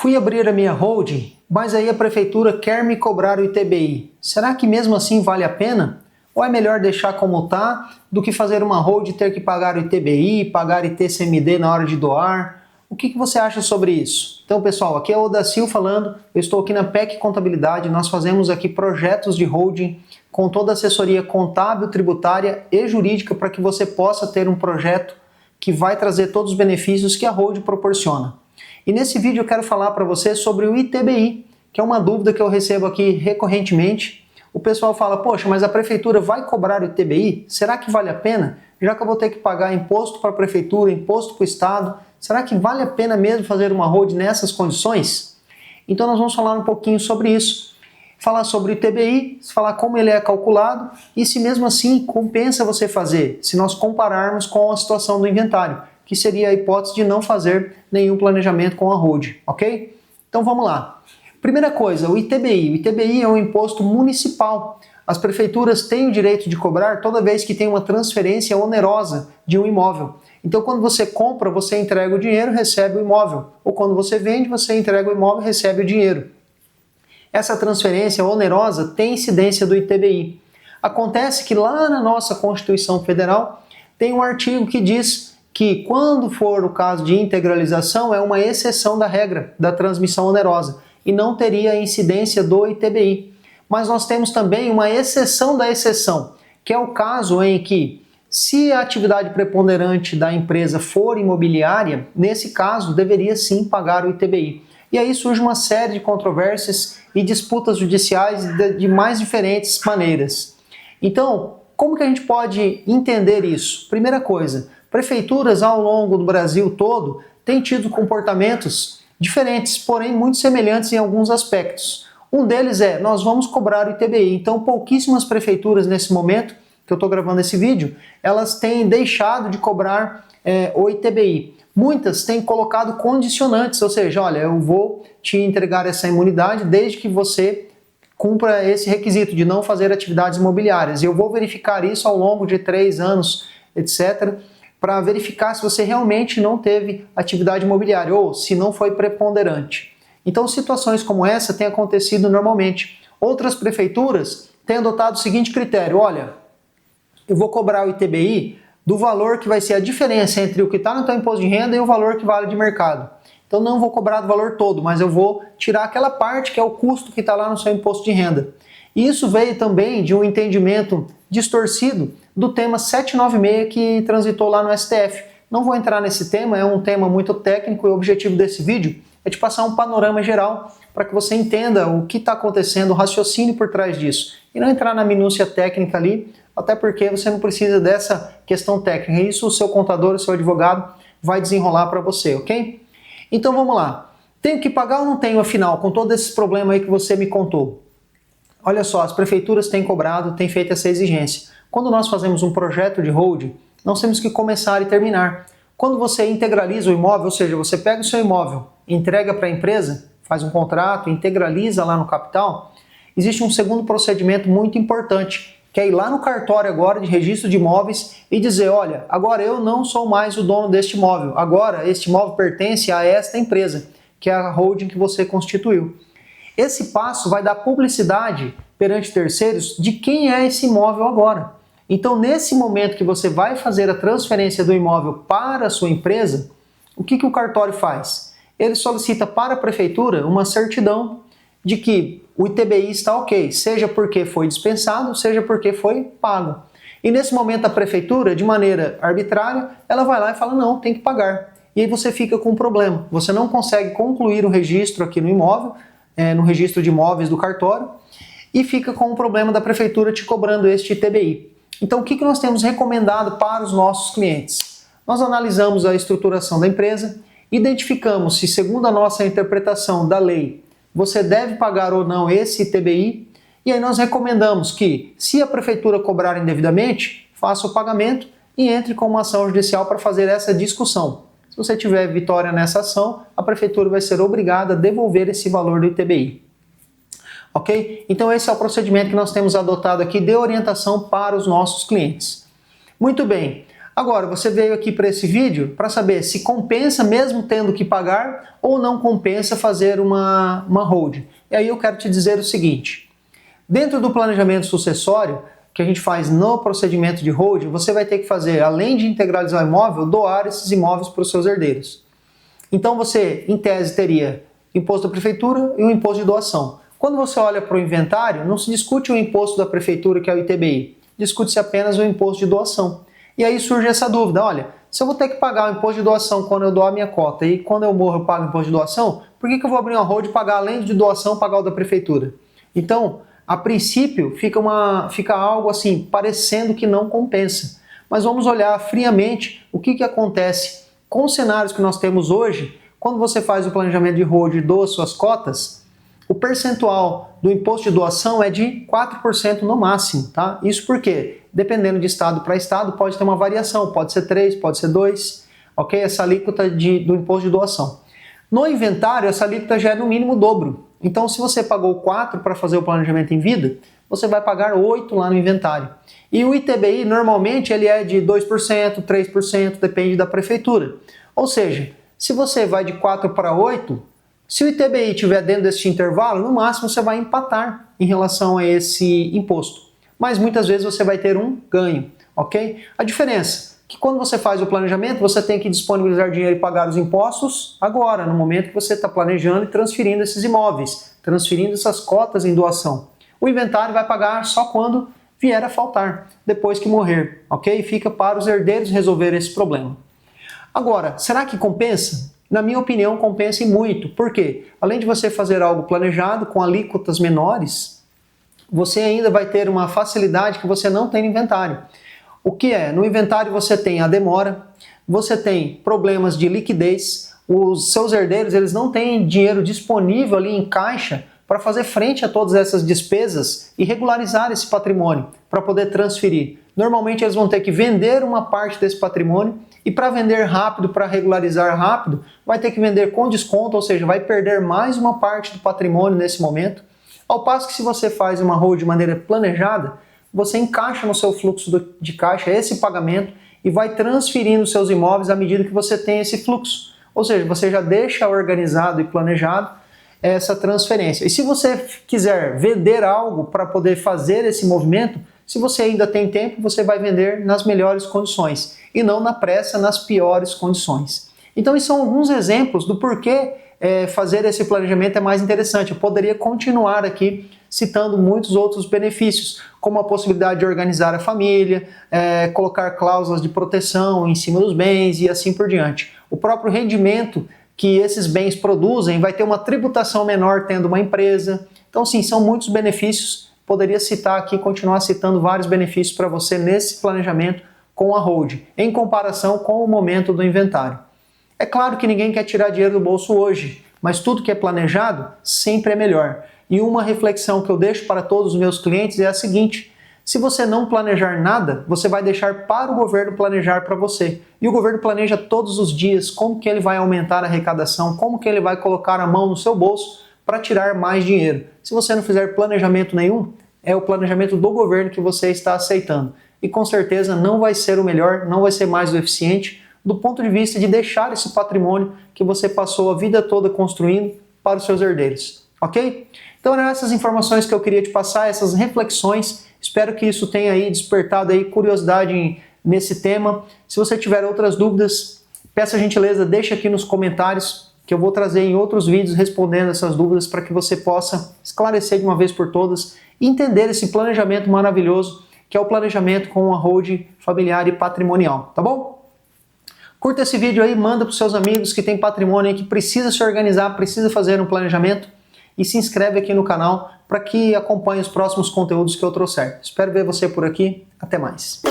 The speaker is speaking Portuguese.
Fui abrir a minha holding, mas aí a prefeitura quer me cobrar o ITBI. Será que mesmo assim vale a pena? Ou é melhor deixar como está do que fazer uma holding e ter que pagar o ITBI, pagar ITCMD na hora de doar? O que você acha sobre isso? Então, pessoal, aqui é o Odacil falando, eu estou aqui na PEC Contabilidade, nós fazemos aqui projetos de holding com toda a assessoria contábil, tributária e jurídica para que você possa ter um projeto que vai trazer todos os benefícios que a holding proporciona. E nesse vídeo eu quero falar para você sobre o ITBI, que é uma dúvida que eu recebo aqui recorrentemente. O pessoal fala, poxa, mas a prefeitura vai cobrar o ITBI? Será que vale a pena? Já que eu vou ter que pagar imposto para a prefeitura, imposto para o estado, será que vale a pena mesmo fazer uma holding nessas condições? Então nós vamos falar um pouquinho sobre isso. Falar sobre o ITBI, falar como ele é calculado e se mesmo assim compensa você fazer, se nós compararmos com a situação do inventário, que seria a hipótese de não fazer nenhum planejamento com a holding, ok? Então vamos lá. Primeira coisa, o ITBI. O ITBI é um imposto municipal. As prefeituras têm o direito de cobrar toda vez que tem uma transferência onerosa de um imóvel. Então quando você compra, você entrega o dinheiro, recebe o imóvel. Ou quando você vende, você entrega o imóvel e recebe o dinheiro. Essa transferência onerosa tem incidência do ITBI. Acontece que lá na nossa Constituição Federal tem um artigo que diz que quando for o caso de integralização é uma exceção da regra da transmissão onerosa e não teria incidência do ITBI. Mas nós temos também uma exceção da exceção, que é o caso em que se a atividade preponderante da empresa for imobiliária, nesse caso deveria sim pagar o ITBI. E aí surge uma série de controvérsias e disputas judiciais de mais diferentes maneiras. Então, como que a gente pode entender isso? Primeira coisa, prefeituras ao longo do Brasil todo têm tido comportamentos diferentes, porém muito semelhantes em alguns aspectos. Um deles é, nós vamos cobrar o ITBI, então pouquíssimas prefeituras nesse momento, que eu estou gravando esse vídeo, elas têm deixado de cobrar o ITBI. Muitas têm colocado condicionantes, ou seja, olha, eu vou te entregar essa imunidade desde que você cumpra esse requisito de não fazer atividades imobiliárias. E eu vou verificar isso ao longo de 3 anos, etc., para verificar se você realmente não teve atividade imobiliária ou se não foi preponderante. Então, situações como essa têm acontecido normalmente. Outras prefeituras têm adotado o seguinte critério, olha, eu vou cobrar o ITBI do valor que vai ser a diferença entre o que está no teu imposto de renda e o valor que vale de mercado. Então não vou cobrar do valor todo, mas eu vou tirar aquela parte que é o custo que está lá no seu imposto de renda. E isso veio também de um entendimento distorcido do tema 796 que transitou lá no STF. Não vou entrar nesse tema, é um tema muito técnico e o objetivo desse vídeo é te passar um panorama geral para que você entenda o que está acontecendo, o raciocínio por trás disso. E não entrar na minúcia técnica ali, até porque você não precisa dessa questão técnica. Isso o seu contador, o seu advogado vai desenrolar para você, ok? Então vamos lá. Tenho que pagar ou não tenho, afinal, com todo esse problema aí que você me contou? Olha só, as prefeituras têm cobrado, têm feito essa exigência. Quando nós fazemos um projeto de holding, nós temos que começar e terminar. Quando você integraliza o imóvel, ou seja, você pega o seu imóvel, entrega para a empresa, faz um contrato, integraliza lá no capital, existe um segundo procedimento muito importante, que é ir lá no cartório agora de registro de imóveis e dizer, olha, agora eu não sou mais o dono deste imóvel, agora este imóvel pertence a esta empresa, que é a holding que você constituiu. Esse passo vai dar publicidade perante terceiros de quem é esse imóvel agora. Então, nesse momento que você vai fazer a transferência do imóvel para a sua empresa, o que o cartório faz? Ele solicita para a prefeitura uma certidão de que o ITBI está ok, seja porque foi dispensado, seja porque foi pago. E nesse momento a prefeitura, de maneira arbitrária, ela vai lá e fala, não, tem que pagar. E aí você fica com um problema, você não consegue concluir o registro aqui no imóvel, no registro de imóveis do cartório, e fica com o problema da prefeitura te cobrando este ITBI. Então o que nós temos recomendado para os nossos clientes? Nós analisamos a estruturação da empresa, identificamos se, segundo a nossa interpretação da lei, você deve pagar ou não esse ITBI, e aí nós recomendamos que, se a prefeitura cobrar indevidamente, faça o pagamento e entre com uma ação judicial para fazer essa discussão. Se você tiver vitória nessa ação, a prefeitura vai ser obrigada a devolver esse valor do ITBI. Ok? Então esse é o procedimento que nós temos adotado aqui de orientação para os nossos clientes. Muito bem. Agora, você veio aqui para esse vídeo para saber se compensa mesmo tendo que pagar ou não compensa fazer uma hold. E aí eu quero te dizer o seguinte, dentro do planejamento sucessório, que a gente faz no procedimento de hold, você vai ter que fazer, além de integralizar o imóvel, doar esses imóveis para os seus herdeiros. Então você, em tese, teria imposto da prefeitura e o imposto de doação. Quando você olha para o inventário, não se discute o imposto da prefeitura, que é o ITBI, discute-se apenas o imposto de doação. E aí surge essa dúvida, olha, se eu vou ter que pagar o imposto de doação quando eu dou a minha cota e quando eu morro eu pago o imposto de doação, por que eu vou abrir uma hold e pagar, além de doação, pagar o da prefeitura? Então, a princípio, fica algo assim, parecendo que não compensa. Mas vamos olhar friamente o que acontece com os cenários que nós temos hoje, quando você faz o planejamento de hold e doa suas cotas, o percentual do imposto de doação é de 4% no máximo, tá? Isso porque, dependendo de estado para estado, pode ter uma variação, pode ser 3%, pode ser 2%, ok? Essa alíquota do imposto de doação. No inventário, essa alíquota já é no mínimo o dobro. Então, se você pagou 4% para fazer o planejamento em vida, você vai pagar 8% lá no inventário. E o ITBI, normalmente, ele é de 2%, 3%, depende da prefeitura. Ou seja, se você vai de 4% para 8%, se o ITBI estiver dentro desse intervalo, no máximo você vai empatar em relação a esse imposto. Mas muitas vezes você vai ter um ganho, ok? A diferença é que quando você faz o planejamento, você tem que disponibilizar dinheiro e pagar os impostos agora, no momento que você está planejando e transferindo esses imóveis, transferindo essas cotas em doação. O inventário vai pagar só quando vier a faltar, depois que morrer, ok? Fica para os herdeiros resolver esse problema. Agora, será que compensa? Na minha opinião, compensa muito. Por quê? Além de você fazer algo planejado com alíquotas menores, você ainda vai ter uma facilidade que você não tem no inventário. O que é? No inventário você tem a demora, você tem problemas de liquidez, os seus herdeiros eles não têm dinheiro disponível ali em caixa para fazer frente a todas essas despesas e regularizar esse patrimônio para poder transferir. Normalmente eles vão ter que vender uma parte desse patrimônio e para vender rápido, para regularizar rápido, vai ter que vender com desconto, ou seja, vai perder mais uma parte do patrimônio nesse momento. Ao passo que se você faz uma hold de maneira planejada, você encaixa no seu fluxo de caixa esse pagamento e vai transferindo seus imóveis à medida que você tem esse fluxo. Ou seja, você já deixa organizado e planejado essa transferência. E se você quiser vender algo para poder fazer esse movimento, se você ainda tem tempo, você vai vender nas melhores condições e não na pressa, nas piores condições. Então, esses são alguns exemplos do porquê fazer esse planejamento é mais interessante. Eu poderia continuar aqui citando muitos outros benefícios, como a possibilidade de organizar a família, colocar cláusulas de proteção em cima dos bens e assim por diante. O próprio rendimento que esses bens produzem vai ter uma tributação menor tendo uma empresa. Então, sim, são muitos benefícios. Poderia citar aqui, continuar citando vários benefícios para você nesse planejamento com a hold, em comparação com o momento do inventário. É claro que ninguém quer tirar dinheiro do bolso hoje, mas tudo que é planejado sempre é melhor. E uma reflexão que eu deixo para todos os meus clientes é a seguinte: se você não planejar nada, você vai deixar para o governo planejar para você. E o governo planeja todos os dias como que ele vai aumentar a arrecadação, como que ele vai colocar a mão no seu bolso para tirar mais dinheiro. Se você não fizer planejamento nenhum, é o planejamento do governo que você está aceitando. E com certeza não vai ser o melhor, não vai ser mais o eficiente do ponto de vista de deixar esse patrimônio que você passou a vida toda construindo para os seus herdeiros. Ok? Então eram essas informações que eu queria te passar, essas reflexões. Espero que isso tenha aí despertado aí curiosidade nesse tema. Se você tiver outras dúvidas, peça a gentileza, deixa aqui nos comentários que eu vou trazer em outros vídeos respondendo essas dúvidas para que você possa esclarecer de uma vez por todas e entender esse planejamento maravilhoso que é o planejamento com a hold familiar e patrimonial, tá bom? Curta esse vídeo aí, manda para os seus amigos que tem patrimônio aí, que precisa se organizar, precisa fazer um planejamento e se inscreve aqui no canal para que acompanhe os próximos conteúdos que eu trouxer. Espero ver você por aqui. Até mais.